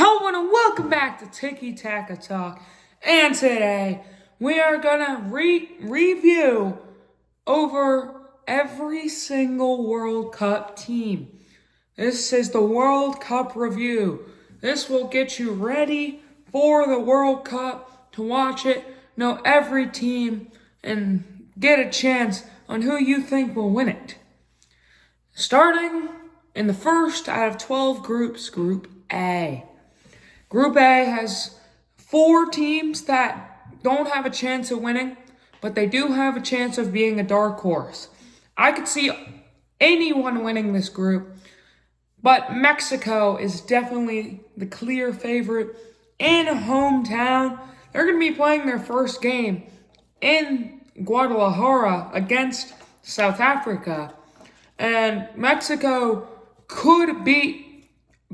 Hello and welcome back to Tiki Taka Talk. And today we are gonna review over every single World Cup team. This is the World Cup review. This will get you ready for the World Cup to watch it, know every team, and get a chance on who you think will win it. Starting in the first out of 12 groups, Group A. Group A has 4 teams that don't have a chance of winning, but they do have a chance of being a dark horse. I could see anyone winning this group, but Mexico is definitely the clear favorite in hometown. They're going to be playing their first game in Guadalajara against South Africa, and Mexico could beat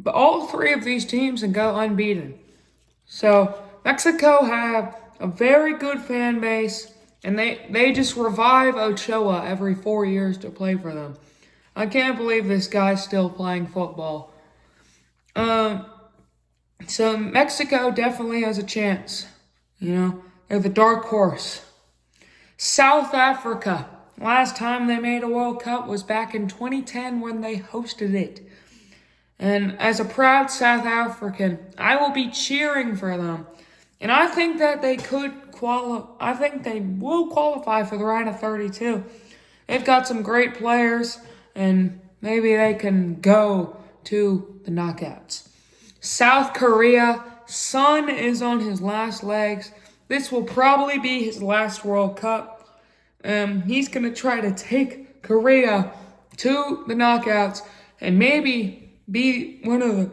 all 3 of these teams and go unbeaten. So Mexico have a very good fan base, and they just revive Ochoa every 4 years to play for them. I can't believe this guy's still playing football. So Mexico definitely has a chance. They're the dark horse. South Africa. Last time they made a World Cup was back in 2010 when they hosted it. And as a proud South African, I will be cheering for them. And I think that they will qualify for the round of 32. They've got some great players, and maybe they can go to the knockouts. South Korea, Son is on his last legs. This will probably be his last World Cup. He's going to try to take Korea to the knockouts and maybe be one of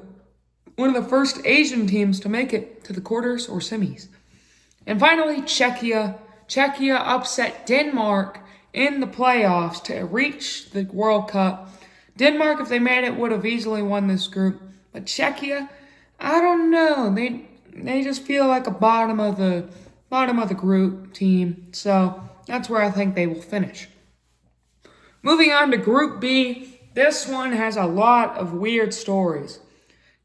the first Asian teams to make it to the quarters or semis. And finally, Czechia. Czechia upset Denmark in the playoffs to reach the World Cup. Denmark, if they made it, would have easily won this group. But Czechia, I don't know. They just feel like a bottom of the group team. So that's where I think they will finish. Moving on to Group B. This one has a lot of weird stories.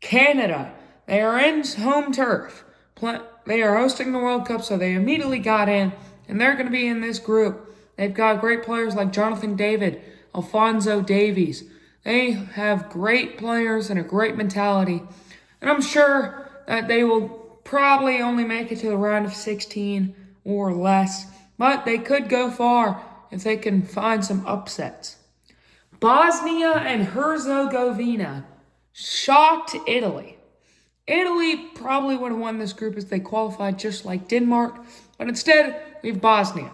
Canada, they are in home turf. They are hosting the World Cup, so they immediately got in, and they're going to be in this group. They've got great players like Jonathan David, Alphonso Davies. They have great players and a great mentality, and I'm sure that they will probably only make it to the round of 16 or less, but they could go far if they can find some upsets. Bosnia and Herzegovina shocked Italy. Italy probably would have won this group as they qualified just like Denmark, but instead we have Bosnia.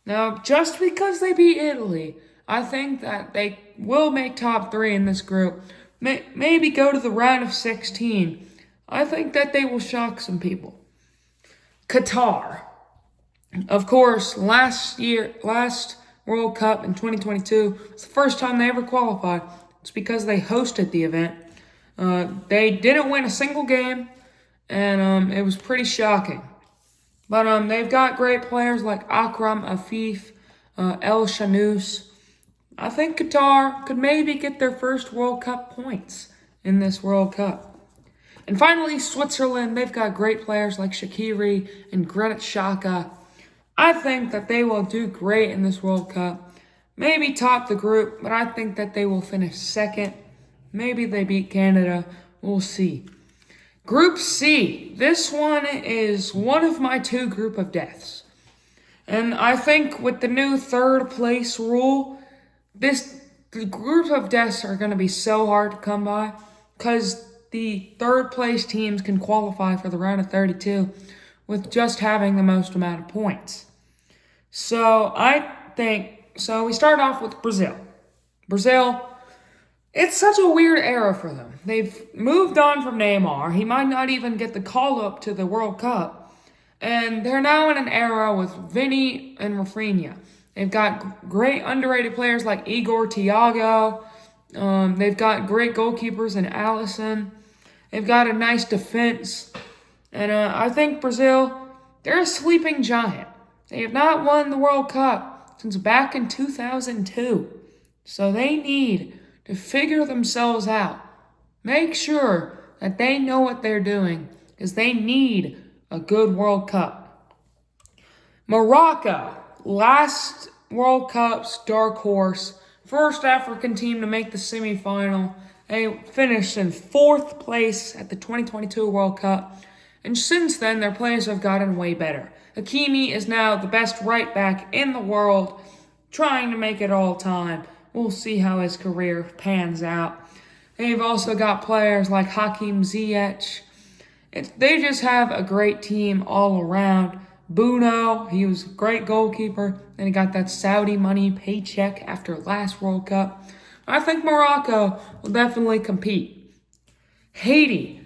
Now, just because they beat Italy, I think that they will make top 3 in this group, maybe go to the round of 16. I think that they will shock some people. Qatar. Of course, last World Cup in 2022. It's the first time they ever qualified. It's because they hosted the event. They didn't win a single game, and it was pretty shocking. But they've got great players like Akram Afif, El Shanous. I think Qatar could maybe get their first World Cup points in this World Cup. And finally, Switzerland. They've got great players like Shaqiri and Granit Xhaka. I think that they will do great in this World Cup. Maybe top the group, but I think that they will finish second. Maybe they beat Canada. We'll see. Group C. This one is one of my 2 group of deaths. And I think with the new third place rule, the group of deaths are going to be so hard to come by because the third place teams can qualify for the round of 32 with just having the most amount of points. So we start off with Brazil. Brazil, it's such a weird era for them. They've moved on from Neymar. He might not even get the call-up to the World Cup. And they're now in an era with Vini and Rafinha. They've got great underrated players like Igor Thiago. They've got great goalkeepers in Alisson. They've got a nice defense. And I think Brazil, they're a sleeping giant. They have not won the World Cup since back in 2002. So they need to figure themselves out. Make sure that they know what they're doing because they need a good World Cup. Morocco, last World Cup's dark horse, first African team to make the semifinal. They finished in 4th place at the 2022 World Cup, and since then their players have gotten way better. Hakimi is now the best right back in the world, trying to make it all time. We'll see how his career pans out. They've also got players like Hakim Ziyech. They just have a great team all around. Bruno, he was a great goalkeeper, and he got that Saudi money paycheck after last World Cup. I think Morocco will definitely compete. Haiti.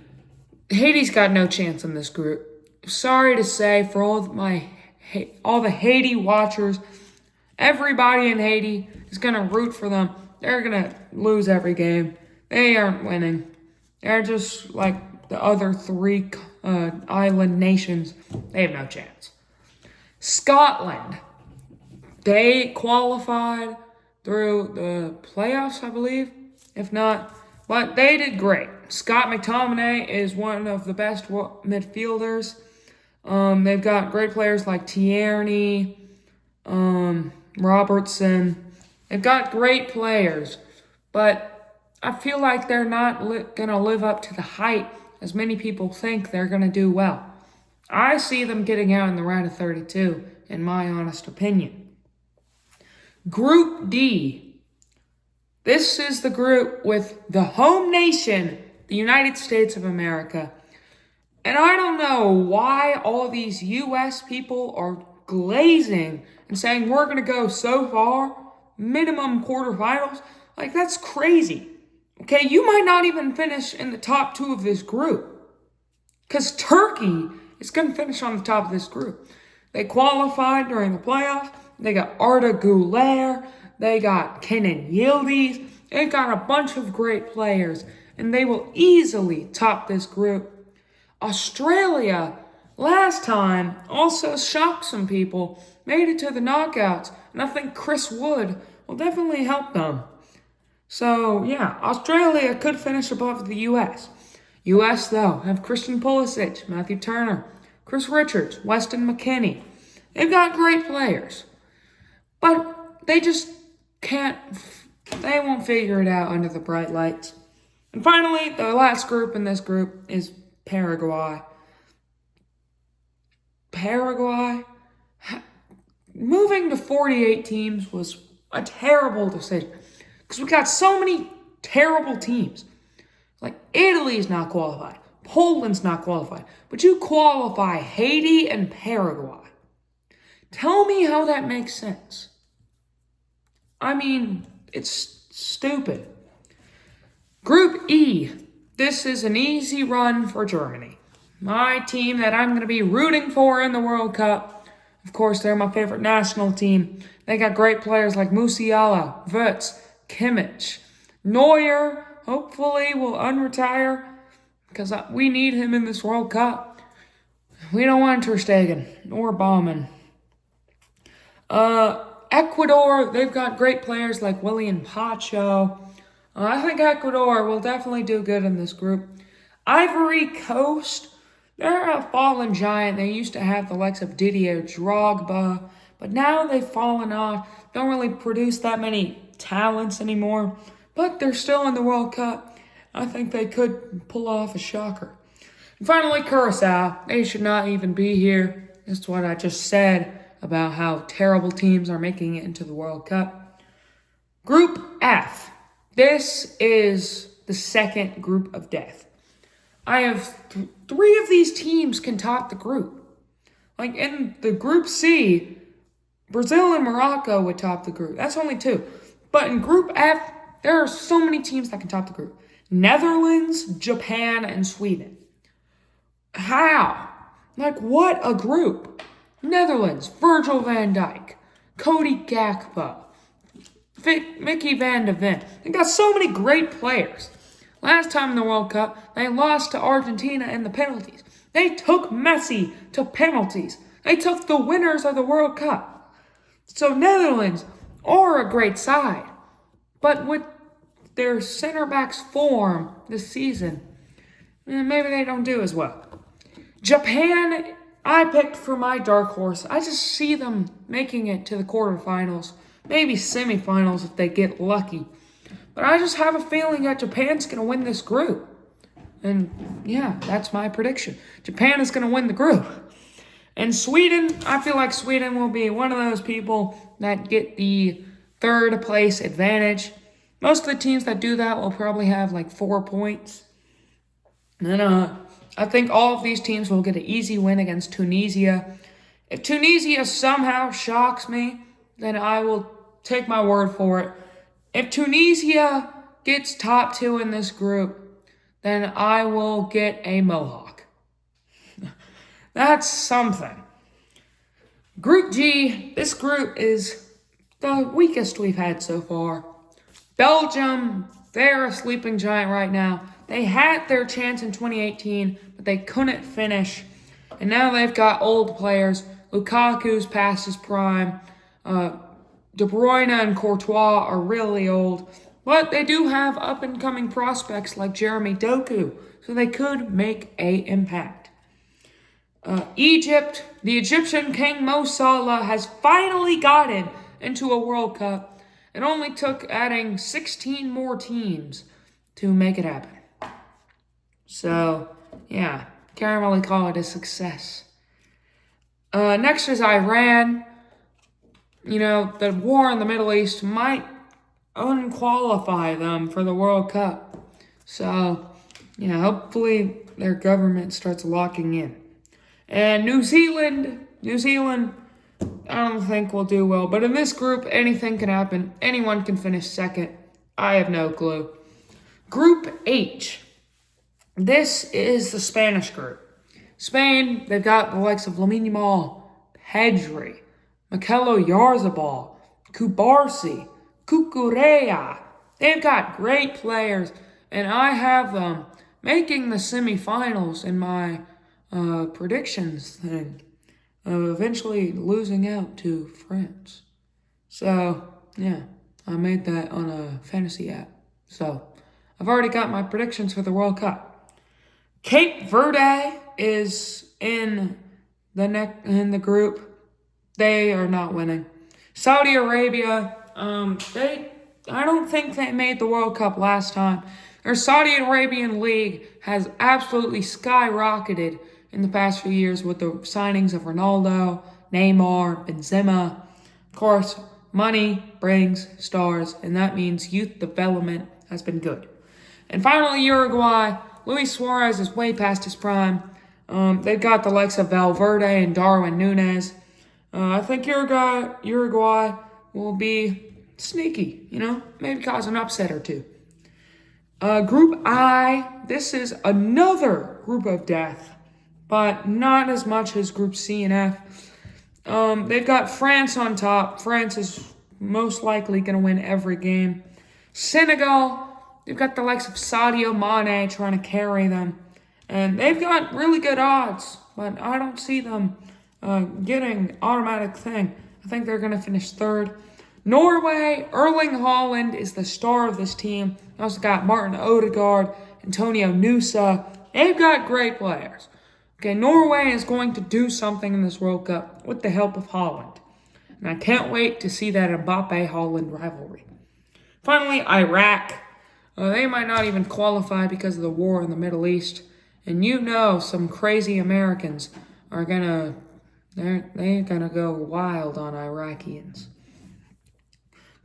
Haiti's got no chance in this group. Sorry to say, for all the Haiti watchers, everybody in Haiti is going to root for them. They're going to lose every game. They aren't winning. They're just like the other 3 island nations. They have no chance. Scotland. They qualified through the playoffs, I believe. If not, but they did great. Scott McTominay is one of the best midfielders. They've got great players like Tierney, Robertson. They've got great players, but I feel like they're not going to live up to the hype as many people think they're going to do well. I see them getting out in the round of 32, in my honest opinion. Group D. This is the group with the home nation, the United States of America. And I don't know why all these U.S. people are glazing and saying we're going to go so far, minimum quarterfinals. Like, that's crazy. Okay, you might not even finish in the top 2 of this group. Because Turkey is going to finish on the top of this group. They qualified during the playoffs. They got Arda Güler. They got Kenan Yildiz. They got a bunch of great players. And they will easily top this group. Australia, last time, also shocked some people. Made it to the knockouts. And I think Chris Wood will definitely help them. So, yeah, Australia could finish above the U.S. U.S., though, have Christian Pulisic, Matthew Turner, Chris Richards, Weston McKennie. They've got great players. But they just they won't figure it out under the bright lights. And finally, the last group in this group is Paraguay. Paraguay? Moving to 48 teams was a terrible decision. Because we got so many terrible teams. Like, Italy's not qualified. Poland's not qualified. But you qualify Haiti and Paraguay. Tell me how that makes sense. I mean, it's stupid. Group E. This is an easy run for Germany. My team that I'm going to be rooting for in the World Cup. Of course, they're my favorite national team. They got great players like Musiala, Wirtz, Kimmich. Neuer, hopefully, will unretire because we need him in this World Cup. We don't want Ter Stegen or Baumann. Ecuador, they've got great players like William Pacho. I think Ecuador will definitely do good in this group. Ivory Coast, they're a fallen giant. They used to have the likes of Didier Drogba, but now they've fallen off. Don't really produce that many talents anymore, but they're still in the World Cup. I think they could pull off a shocker. And finally, Curacao. They should not even be here. That's what I just said about how terrible teams are making it into the World Cup. Group F. This is the second group of death. I have 3 of these teams can top the group. Like in the Group C, Brazil and Morocco would top the group. That's only 2. But in Group F, there are so many teams that can top the group. Netherlands, Japan, and Sweden. How? Like, what a group. Netherlands, Virgil van Dijk, Cody Gakpo, Mickey van de Ven. They got so many great players. Last time in the World Cup, they lost to Argentina in the penalties. They took Messi to penalties. They took the winners of the World Cup. So Netherlands are a great side. But with their center backs form this season, maybe they don't do as well. Japan, I picked for my dark horse. I just see them making it to the quarterfinals, maybe semifinals if they get lucky. But I just have a feeling that Japan's going to win this group. And yeah, that's my prediction. Japan is going to win the group. And Sweden, I feel like Sweden will be one of those people that get the third place advantage. Most of the teams that do that will probably have like 4 points. And I think all of these teams will get an easy win against Tunisia. If Tunisia somehow shocks me, then I will take my word for it. If Tunisia gets top 2 in this group, then I will get a mohawk. That's something. Group G, this group is the weakest we've had so far. Belgium, they're a sleeping giant right now. They had their chance in 2018, but they couldn't finish. And now they've got old players. Lukaku's past his prime. De Bruyne and Courtois are really old. But they do have up-and-coming prospects like Jeremy Doku, so they could make an impact. Egypt, the Egyptian king Mo Salah has finally gotten into a World Cup. It only took adding 16 more teams to make it happen. So, yeah, can't really call it a success. Next is Iran. You know, the war in the Middle East might unqualify them for the World Cup. So, yeah, hopefully their government starts locking in. And New Zealand, I don't think will do well. But in this group, anything can happen. Anyone can finish second. I have no clue. Group H. This is the Spanish group. Spain, they've got the likes of Lamine Yamal, Pedri, Mikel Oyarzabal, Kubarsi, Cucurella. They've got great players, and I have them making the semifinals in my predictions thing of eventually losing out to France. So, yeah, I made that on a fantasy app. So, I've already got my predictions for the World Cup. Cape Verde is in the group. They are not winning. Saudi Arabia, I don't think they made the World Cup last time. Their Saudi Arabian league has absolutely skyrocketed in the past few years with the signings of Ronaldo, Neymar, Benzema. Of course, money brings stars, and that means youth development has been good. And finally, Uruguay. Luis Suarez is way past his prime. They've got the likes of Valverde and Darwin Núñez. I think Uruguay will be sneaky, maybe cause an upset or two. Group I, this is another group of death, but not as much as Group C and F. They've got France on top. France is most likely going to win every game. Senegal, they've got the likes of Sadio Mane trying to carry them. And they've got really good odds, but I don't see them getting automatic thing. I think they're going to finish third. Norway, Erling Haaland is the star of this team. They also got Martin Odegaard, Antonio Nusa. They've got great players. Okay, Norway is going to do something in this World Cup with the help of Haaland. And I can't wait to see that Mbappe-Haaland rivalry. Finally, Iraq. They might not even qualify because of the war in the Middle East. And some crazy Americans are they're gonna go wild on Iraqians.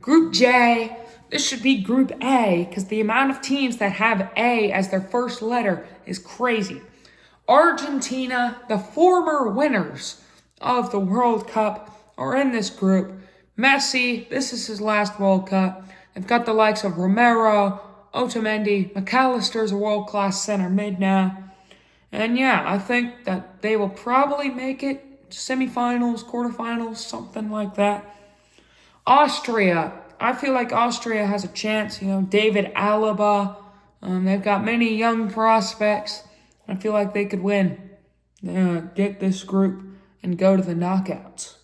Group J, this should be Group A because the amount of teams that have A as their first letter is crazy. Argentina, the former winners of the World Cup, are in this group. Messi, this is his last World Cup. They've got the likes of Romero, Otamendi, McAllister's a world-class center mid now. And yeah, I think that they will probably make it semifinals, quarterfinals, something like that. Austria, I feel like Austria has a chance. David Alaba. They've got many young prospects. I feel like they could win, get this group, and go to the knockouts.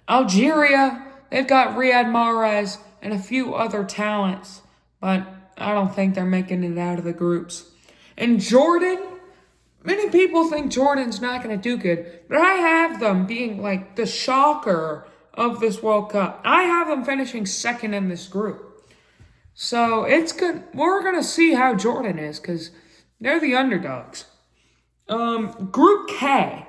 Algeria, they've got Riyad Mahrez and a few other talents, but I don't think they're making it out of the groups. And Jordan, many people think Jordan's not going to do good, but I have them being like the shocker of this World Cup. I have them finishing second in this group. So it's good. We're going to see how Jordan is because they're the underdogs. Group K,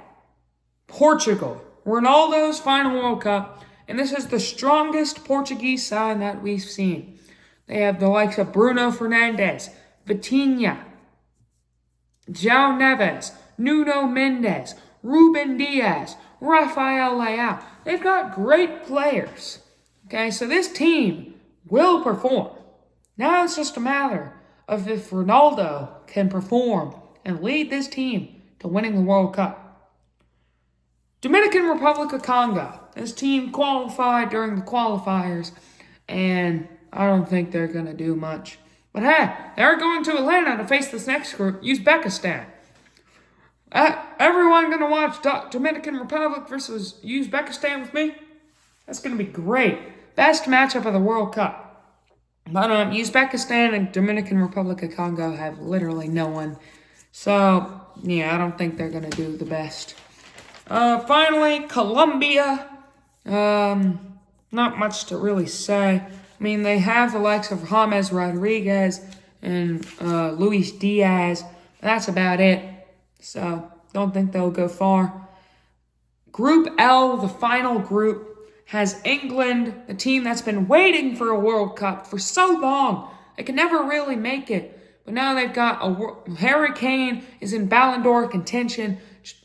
Portugal, Ronaldo's final World Cup, and this is the strongest Portuguese side that we've seen. They have the likes of Bruno Fernandes, Vitinha, João Neves, Nuno Mendes, Ruben Dias, Rafael Leao. They've got great players. Okay, so this team will perform. Now it's just a matter of if Ronaldo can perform and lead this team to winning the World Cup. Dominican Republic of Congo. This team qualified during the qualifiers, and I don't think they're going to do much. But hey, they're going to Atlanta to face this next group, Uzbekistan. Everyone going to watch Dominican Republic versus Uzbekistan with me? That's going to be great. Best matchup of the World Cup. But Uzbekistan and Dominican Republic of Congo have literally no one. So, yeah, I don't think they're going to do the best. Finally, Colombia. Not much to really say. I mean, they have the likes of James Rodriguez and Luis Diaz. That's about it. So, don't think they'll go far. Group L, the final group, has England, the team that's been waiting for a World Cup for so long. They can never really make it. But now they've got Harry Kane is in Ballon d'Or contention.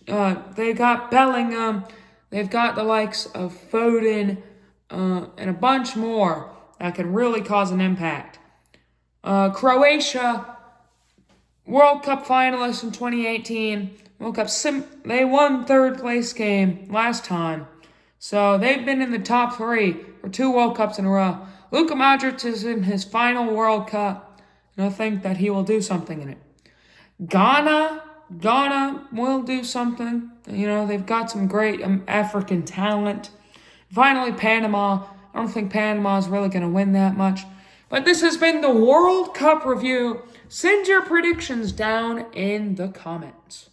They got Bellingham. They've got the likes of Foden and a bunch more that can really cause an impact. Croatia, World Cup finalists in 2018. World Cup, they won third place game last time. So they've been in the top three for 2 World Cups in a row. Luka Modric is in his final World Cup, and I think that he will do something in it. Ghana will do something. You know, they've got some great African talent. Finally, Panama. I don't think Panama is really going to win that much. But this has been the World Cup review. Send your predictions down in the comments.